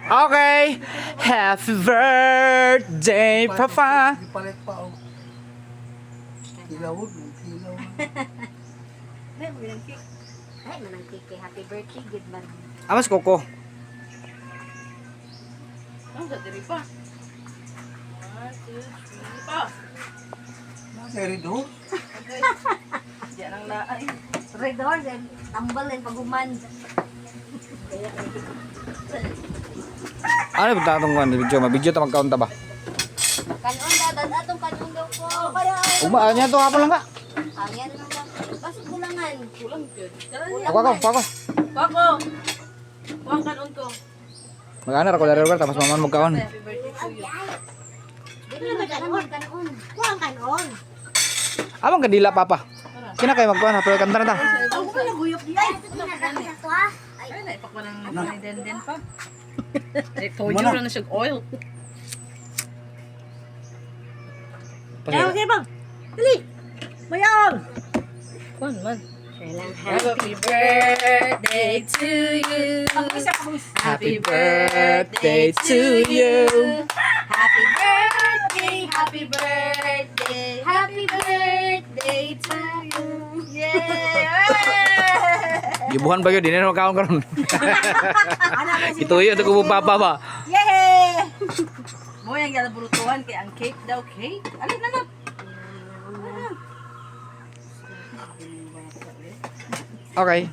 Okay. Happy birthday, Papa. Ipalit pa, oh. Kilawod, kilaw. Ay, manang cake. Ay, manang cake. Happy birthday, good man. Amas koko. Ang sa diri pa. 1, 2, 3, pa. Nasa do? Okay. Diyan ang laay. Red horse and tambal and paguman. Ano ba tatong video? Mabidyo ta magkaunta ba? Kanon dadan atong kanon daw ko. Uma nya to hapon lang ka. Ayan na ba? Basig kulangan. Kulang gyud. Ako. Pako. Kuha kanon ko. Magana ra ko dari Roberta mas maman mo kaon. Happy birthday to you. Dili naman kanon. Kuang kanon. Amang kadila Papa. Kina kay magkuan pero kanta na ta. Ako ko naguyop di ay. Ito to ah. Ay, naipakwa ng den pa. Ay, told you lang na siya oil. Pasaya. bang. Dali. Mayang. Kuan man. Happy birthday to you. Happy birthday to you. Happy birthday, happy birthday, happy birthday to you. Yeah! Gibuhan ba yun? Di na magkaon karon. Ituyo ito ko Papa ba? Yay! Mo yang gala burutuhan kay ang cake daw cake. Alin na. Okay.